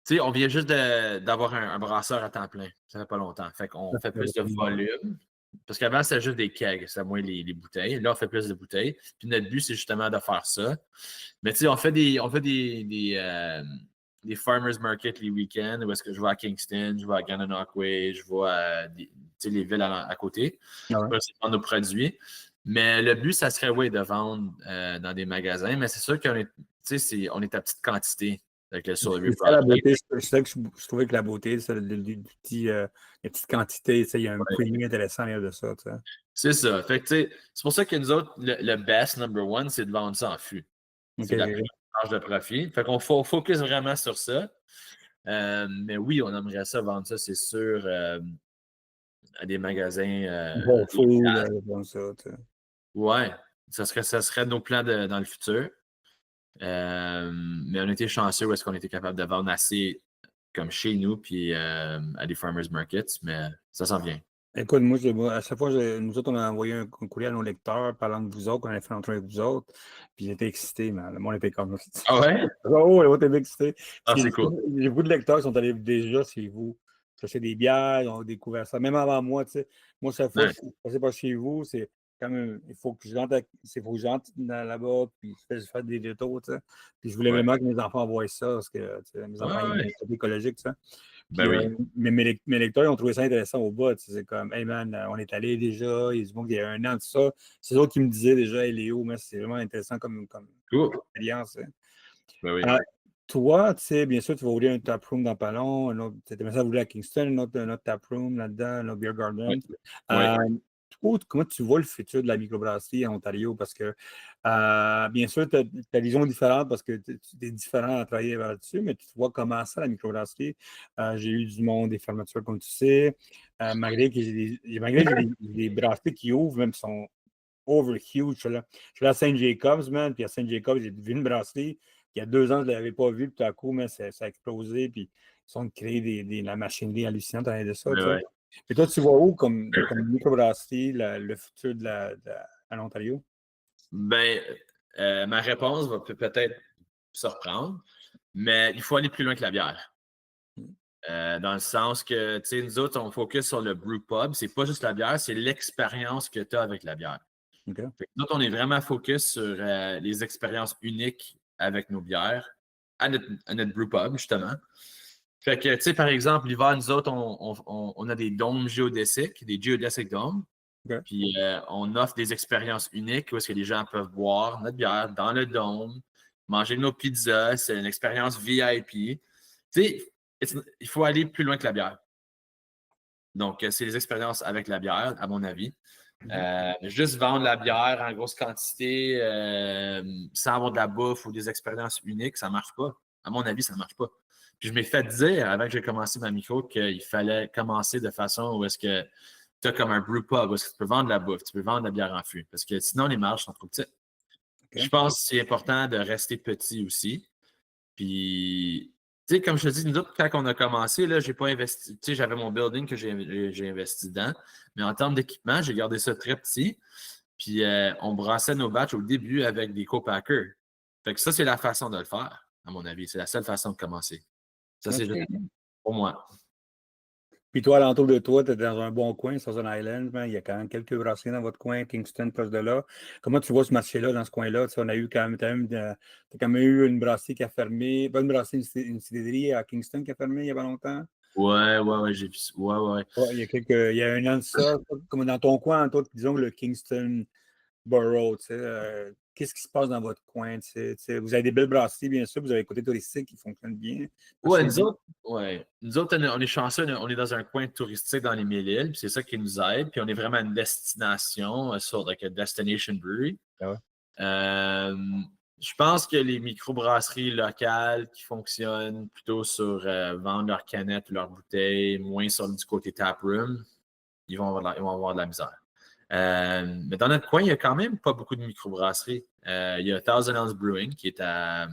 Tu sais, on vient juste d'avoir un brasseur à temps plein. Ça fait pas longtemps. Fait qu'on fait plus de volume. Parce qu'avant, c'était juste des kegs, c'était moins les bouteilles. Là, on fait plus de bouteilles. Puis notre but, c'est justement de faire ça. Mais tu sais, on fait des farmers market les week-ends où est-ce que je vais à Kingston, je vais à Gananoque, je vais à tu sais, les villes à côté Ah ouais. pour essayer de vendre nos produits. Mais le but, ça serait, oui, de vendre dans des magasins. Mais c'est sûr qu'on est, tu sais, on est à petite quantité avec le Solar Beer C'est ça la Project. beauté. C'est ça que je trouvais que la beauté, c'est les petites quantités. Tu sais, il y a un premium intéressant derrière de ça. Tu sais. C'est ça. Fait que, tu sais, c'est pour ça que nous autres, le best number one, c'est de vendre ça en fût. OK, C'est la plus OK. grande marge de profit. Fait qu'on focus vraiment sur ça. Mais oui, on aimerait ça vendre ça, c'est sûr. à des magasins Bon, food, locaux. comme ça, tu sais. Ouais, ça serait nos plans dans le futur. Mais on était chanceux où est-ce qu'on était capable de vendre assez comme chez nous, puis à des farmers markets, mais ça s'en vient. Écoute, moi, à chaque fois, nous autres, on a envoyé un courrier à nos lecteurs parlant de vous autres, qu'on allait faire l'entrevue avec vous autres, puis ils étaient excités, man. Le monde était comme... Ah ouais? Oh, le monde était excités. Parce Ah, que c'est cool. j'ai beaucoup de lecteurs qui sont allés déjà chez vous chercher des bières, ils ont découvert ça, même avant moi, tu sais. Moi, chaque fois que Nice. je passais par chez vous, c'est quand même... Il faut que je rentre, faut que je rentre là-bas, puis je fais des détours, tu sais. Puis je voulais Ouais. vraiment que mes enfants voient ça, parce que tu sais, mes enfants, ils Ouais. sont écologiques, tu sais. Ben Puis, oui. mais mes lecteurs, ils ont trouvé ça intéressant au bout. C'est comme, hey man, on est allé déjà, il y a du monde qui il y a un an, tout ça. C'est eux qui me disaient déjà, hey Léo, mais c'est vraiment intéressant comme Cool. expérience. Hein. Ben oui. Toi, tu sais, bien sûr, tu vas ouvrir un taproom dans pas long, tu aimerais ça ouvrir à Kingston, un autre taproom là-dedans, un autre beer garden. Ouais. Ouais. Toi, comment tu vois le futur de la microbrasserie en Ontario? Parce que, bien sûr, tu as vision différente parce que tu es différent à travailler là-dessus, mais tu vois comment ça, la microbrasserie. J'ai eu du monde, des fermetures, comme tu sais. Malgré que j'ai des brasseries qui ouvrent, même qui sont over huge. Je suis là à Saint-Jacobs, man, puis à Saint-Jacobs, j'ai vu une brasserie. Il y a 2 ans, je ne l'avais pas vue, puis tout à coup, mais ça a explosé, puis ils ont créé la machinerie hallucinante à de ça, Ben tu sais. ouais. Et toi, tu vois où comme microbrasserie le futur à l'Ontario? Ben, ma réponse va peut-être surprendre, mais il faut aller plus loin que la bière. Dans le sens que, tu sais, nous autres, on focus sur le brew pub. C'est pas juste la bière, c'est l'expérience que tu as avec la bière. OK. Fait que nous autres, on est vraiment focus sur les expériences uniques avec nos bières à notre brew pub, justement. Fait que, tu sais, par exemple, l'hiver, nous autres, on a des dômes géodésiques, des geodesic domes. OK. Puis on offre des expériences uniques où est-ce que les gens peuvent boire notre bière dans le dôme, manger nos pizzas. C'est une expérience VIP. Tu sais, il faut aller plus loin que la bière. Donc, c'est les expériences avec la bière, à mon avis. Juste vendre la bière en grosse quantité sans avoir de la bouffe ou des expériences uniques, ça ne marche pas. À mon avis, ça ne marche pas. Puis je m'ai fait dire, avant que j'ai commencé ma micro, qu'il fallait commencer de façon où est-ce que tu as comme un brew pub, où est-ce que tu peux vendre de la bouffe, tu peux vendre de la bière en fût. Parce que sinon, les marges sont trop petites. OK. Je pense que c'est important de rester petit aussi. Puis, tu sais, comme je te dis, nous autres, quand on a commencé, là, j'ai pas investi. Tu sais, j'avais mon building que j'ai investi dedans. Mais en termes d'équipement, j'ai gardé ça très petit. Puis, on brassait nos batchs au début avec des co-packers. Fait que ça, c'est la façon de le faire, à mon avis. C'est la seule façon de commencer. Ça, c'est juste OK. pour moi. Puis toi, alentour de toi, tu es dans un bon coin, Southern Island, man. Il y a quand même quelques brasseries dans votre coin, Kingston, proche de là. Comment tu vois ce marché-là, dans ce coin-là? Tu sais, on a eu t'as quand même eu une brasserie qui a fermé, pas une brasserie, une cidrerie à Kingston qui a fermé il n'y a pas longtemps. Ouais, j'ai vu ça. Ouais. Ouais, il y a un an de ça, comme dans ton coin, toi, disons que le Kingston Borough, tu sais, qu'est-ce qui se passe dans votre coin? Tu sais, vous avez des belles brasseries, bien sûr, vous avez le côté touristique qui fonctionne bien. Ouais, nous autres, on est chanceux, on est dans un coin touristique dans les Mille-Îles, puis c'est ça qui nous aide, puis on est vraiment une destination, like a destination brewery. Ah ouais. Euh, je pense que les microbrasseries locales qui fonctionnent plutôt sur vendre leurs canettes ou leurs bouteilles, moins sur du côté taproom, ils vont avoir de la misère. Mais dans notre coin, il n'y a quand même pas beaucoup de microbrasseries. Il y a Thousand Ounce Brewing qui est à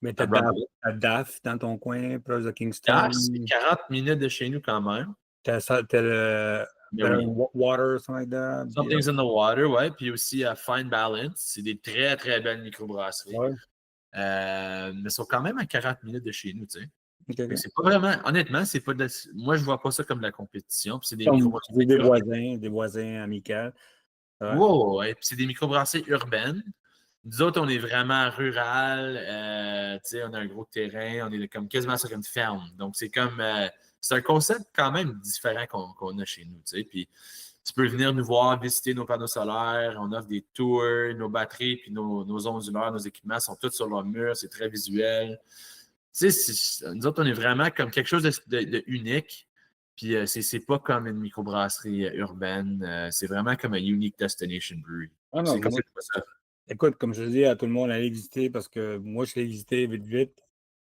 Mais Brockville. t'as DAF dans ton coin, proche de Ah, Kingston. c'est 40 minutes de chez nous quand même. T'as le Mais Better oui. Water, something like that. Something's in the Water, ouais. Puis aussi Fine Balance. C'est des très, très belles microbrasseries. Ouais. Mais sont quand même à 40 minutes de chez nous, tu sais. OK, Fait que OK. c'est pas vraiment, honnêtement, c'est pas de moi, je vois pas ça comme de la compétition. Puis c'est des Comme microbrasseries des voisins amicaux. Ouais. wow, ouais. Puis c'est des microbrasseries urbaines. Nous autres, on est vraiment rural. Tu sais, on a un gros terrain. On est comme quasiment sur une ferme. Donc, c'est comme. C'est un concept quand même différent qu'on a chez nous. Tu sais. Puis, tu peux venir nous voir, visiter nos panneaux solaires. On offre des tours, nos batteries, puis nos onduleurs, nos équipements sont tous sur leur mur. C'est très visuel. Tu sais, nous autres, on est vraiment comme quelque chose de unique. Puis, c'est pas comme une microbrasserie urbaine. C'est vraiment comme un unique destination brewery. Ah non, C'est comme ça que je vois ça. écoute, comme je dis à tout le monde, allez visiter parce que moi, je l'ai visité vite, vite.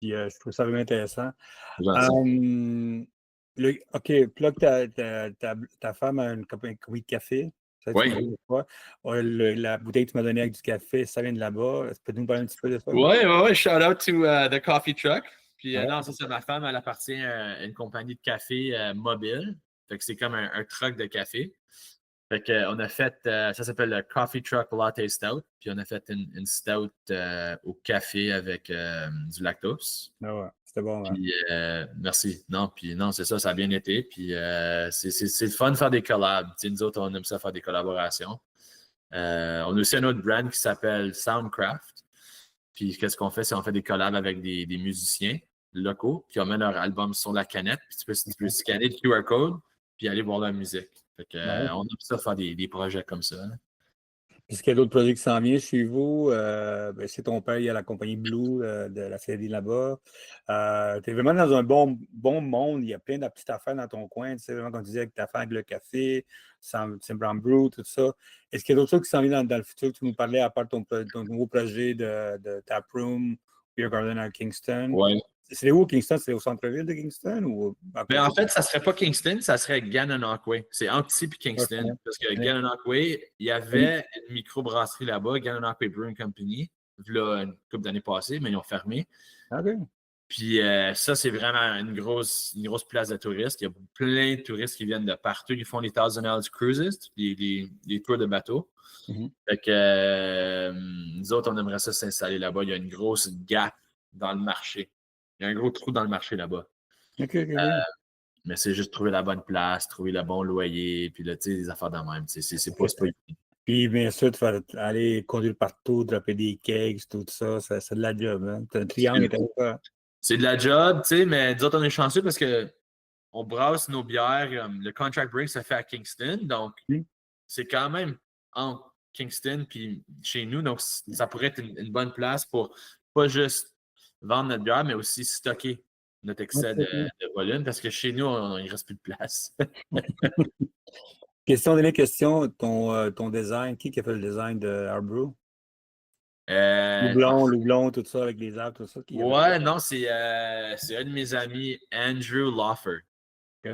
Puis je trouve ça vraiment intéressant. C'est gentil. Hum, OK, plug ta femme a une compagnie de café. Ça, tu m'as Oui. dit une fois. Ouais, la bouteille que tu m'as donnée avec du café, ça vient de là-bas. Peux-tu nous parler un petit peu de ça? Ouais. Shout out to the coffee truck. Puis Ouais, non, ça, ma femme, elle appartient à une compagnie de café mobile. Fait que c'est comme un truck de café. Fait que, on a fait, ça s'appelle le Coffee Truck Latte Stout. Puis on a fait une stout au café avec du lactose. ah ouais, c'était bon, hein? Puis merci. Non, puis non, c'est ça, ça a bien été. Puis c'est le fun de faire des collabs. Tu sais, nous autres, on aime ça faire des collaborations. On a aussi un autre brand qui s'appelle Soundcraft. Puis qu'est-ce qu'on fait? C'est on fait des collabs avec des musiciens locaux, puis on met leur album sur la canette, puis tu peux scanner le QR code, puis aller voir leur musique. Fait que, Ouais. on aime ça faire des projets comme ça. Là. Est-ce qu'il y a d'autres produits qui s'en viennent chez vous? Ben, c'est ton père, il y a la compagnie Blue de la série là-bas. Tu es vraiment dans un bon monde. Il y a plein de petites affaires dans ton coin. Tu sais, vraiment, comme tu disais, avec ta femme, avec le café, Brown Brew, tout ça. Est-ce qu'il y a d'autres choses qui s'en viennent dans le futur que tu nous parlais, à part ton nouveau projet de Taproom, Beer Garden à Kingston? Ouais. C'est où, Kingston? C'est au centre-ville de Kingston ou à Mais en côté? fait, ça serait pas Kingston, ça serait Gananoque. C'est entre ici et Ouais, je Kingston. connais. Parce que Ouais. Gananoque, il y avait une microbrasserie là-bas, Gananoque Brewing Company, là, une couple d'années passées, mais ils ont fermé. OK. Puis ça, c'est vraiment une grosse place de touristes. Il y a plein de touristes qui viennent de partout. Ils font les Thousand Isles Cruises, les tours de bateau. Mhm. Fait que nous autres, on aimerait ça s'installer là-bas. Il y a une grosse gap dans le marché. Il y a un gros trou dans le marché là-bas. OK, OK. Mais c'est juste trouver la bonne place, trouver le bon loyer, puis là, tu sais, des affaires de même. C'est pas. Puis bien sûr, tu vas aller conduire partout, dropper des cakes, tout ça, c'est de la job. Hein? T'as un triangle et ça. C'est de la job, tu sais, mais nous autres, on est chanceux parce que on brasse nos bières. Le contract break se fait à Kingston, donc Hmm. c'est quand même entre Kingston puis chez nous. Donc, ça pourrait être une bonne place pour pas juste vendre notre bière, mais aussi stocker notre excès de volume parce que chez nous, il ne reste plus de place. Question, dernière question, ton design, qui a fait le design de Arbrew? Euh, Loublon, tout ça, avec les arbres, tout ça, qui a fait ça? ouais, non, c'est un de mes amis, Andrew Lawfer. OK.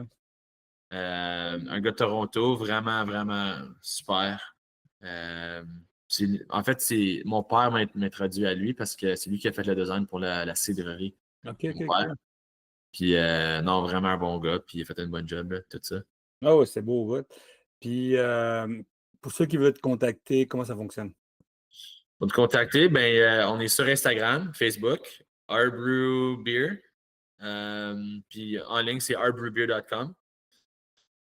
Un gars de Toronto, vraiment, vraiment super. Euh, en fait, c'est mon père m'introduit à lui parce que c'est lui qui a fait le design pour la cidrerie. OK, OK, Mon père. OK. Puis, non, vraiment un bon gars, puis il a fait une bonne job, là, tout ça. Ah ouais, c'est beau, ouais. Puis, pour ceux qui veulent te contacter, comment ça fonctionne? Pour te contacter, ben, on est sur Instagram, Facebook, Arbrew Beer. Puis en ligne, c'est arbrewbeer.com.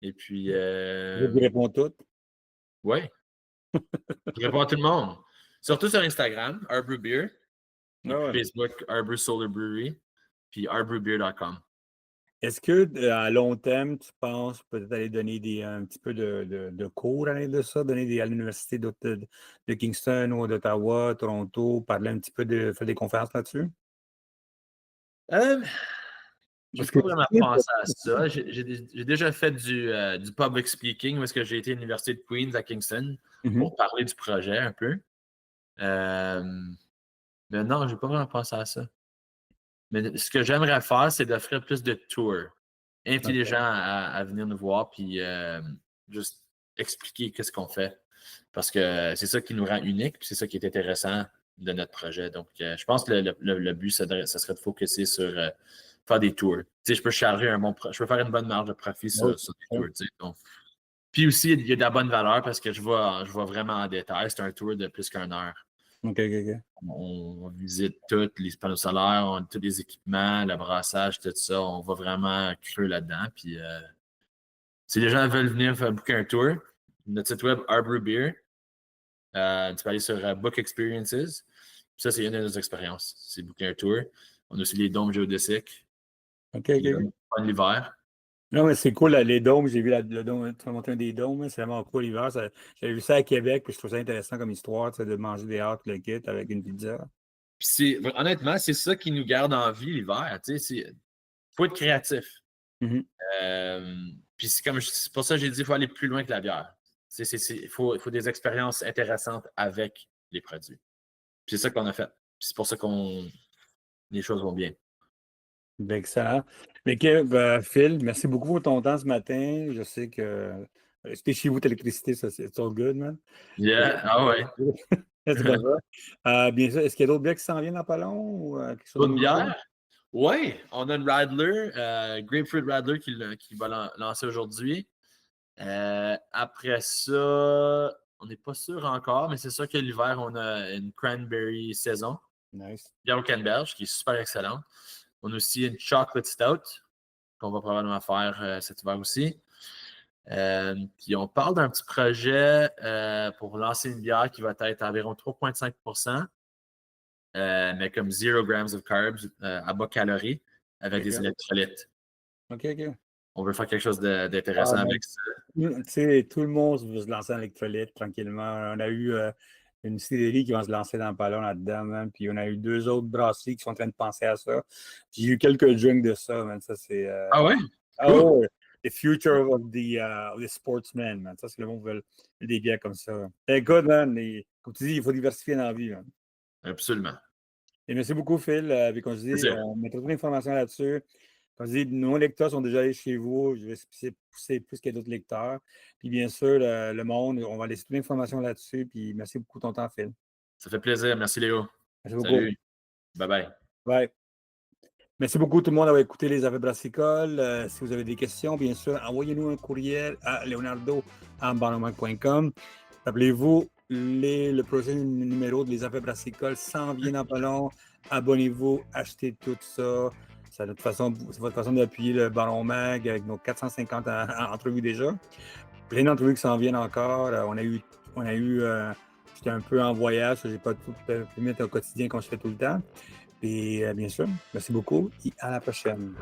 Et puis, Je vous réponds toutes. ouais, je réponds à tout le monde. Surtout sur Instagram, Arbrew Beer. Et Ah puis ouais. Facebook, Arbrew Solar Brewery. Puis arbrewbeer.com. Est-ce que à long terme, tu penses peut-être aller donner un petit peu de cours à l'aide de ça, à l'Université de Kingston ou d'Ottawa, Toronto, parler un petit peu faire des conférences là-dessus? Euh, j'ai Parce que pas vraiment pensé à ça. J'ai déjà fait du public speaking parce que j'ai été à l'Université de Queens à Kingston Mhm. pour parler du projet un peu. Euh, mais non, j'ai pas vraiment pensé à ça. Mais ce que j'aimerais faire, c'est d'offrir plus de tours intelligents à venir nous voir puis juste expliquer qu'est-ce qu'on fait. Parce que c'est ça qui nous rend unique, puis c'est ça qui est intéressant de notre projet. Donc, je pense que le but, ça serait de focuser sur faire des tours. Tu sais, je peux charger je peux faire une bonne marge de profit Ouais, sur des ouais. tours. Tu sais. Donc, puis aussi, il y a de la bonne valeur parce que je vois vraiment en détail. C'est un tour de plus qu'une heure. OK, OK, On visite tous les panneaux solaires, tous les équipements, le brassage, tout ça. On va vraiment creux là-dedans. Puis, si les gens veulent venir faire booker un tour, notre site web Arbor Beer, tu peux aller sur Book Experiences. Puis ça, c'est une de nos expériences. C'est booker un tour. On a aussi les dômes géodésiques OK, qui OK. font l'hiver. Non, mais c'est cool, là, les dômes. J'ai vu le dôme, tu m'as montré un des dômes, hein, c'est vraiment cool l'hiver. J'avais vu ça à Québec, puis je trouve ça intéressant comme histoire, tu sais, de manger des hâtes, le kit avec une pizza. Puis honnêtement, c'est ça qui nous garde en vie l'hiver. Tu sais, faut être créatif. Mhm. Puis c'est pour ça que j'ai dit qu'il faut aller plus loin que la bière. Il faut des expériences intéressantes avec les produits. Puis c'est ça qu'on a fait. Puis c'est pour ça les choses vont bien. Ben, excellent. Mais Phil, merci beaucoup pour ton temps ce matin. Je sais que c'était chez vous, l'électricité, ça, c'est all good, man. Yeah, ah ouais. C'est pas ça. Bien sûr, est-ce qu'il y a d'autres bières qui s'en viennent dans pas long ou quelque chose de D'autres nouveau? bières? Oui, on a une Radler, Grapefruit Radler qui va lancer aujourd'hui. Après ça, on n'est pas sûr encore, mais c'est sûr que l'hiver, on a une Cranberry Saison, Nice. bière au canneberge, qui est super excellente. On a aussi une Chocolate Stout, qu'on va probablement faire cet hiver aussi. Puis on parle d'un petit projet pour lancer une bière qui va être à environ 3,5%, mais comme 0 grams of carbs à bas calories avec des électrolytes. OK. On veut faire quelque chose d'intéressant avec ça. Tu sais, tout le monde veut se lancer en électrolyte tranquillement. On a eu une distillerie qui va se lancer dans le ballon là-dedans, man. Puis on a eu 2 autres brasseries qui sont en train de penser à ça. J'ai eu quelques drinks de ça, man. Ça, c'est... Ah ouais? Oh, the future of the sportsman, man. Ça, c'est le monde veut des bières comme ça. Écoute, man, comme tu dis, il faut diversifier dans la vie, man. Absolument. Et merci beaucoup, Phil. Puis comme je dis, Plaisir. on mettra toute l'information là-dessus. Comme je dis, nos lecteurs sont déjà allés chez vous. Je vais pousser plus qu'il y a d'autres lecteurs. Puis bien sûr, le monde, on va laisser toute l'information là-dessus. Puis merci beaucoup de ton temps, Phil. Ça fait plaisir. Merci, Léo. Merci beaucoup. Salut. Bye-bye. Bye. Merci beaucoup tout le monde d'avoir écouté les Affaires brassicoles. Si vous avez des questions, bien sûr, envoyez-nous un courriel à leonardo@barnomac.com. Rappelez-vous, le prochain numéro de Les Affaires brassicoles s'en vient dans pas long. Abonnez-vous, achetez tout ça. C'est votre façon d'appuyer le Baron Mag avec nos 450 entrevues déjà. Plein d'entrevues qui s'en viennent encore. J'étais un peu en voyage, je n'ai pas tout pu mettre au quotidien comme je fais tout le temps. Et bien sûr, merci beaucoup et à la prochaine.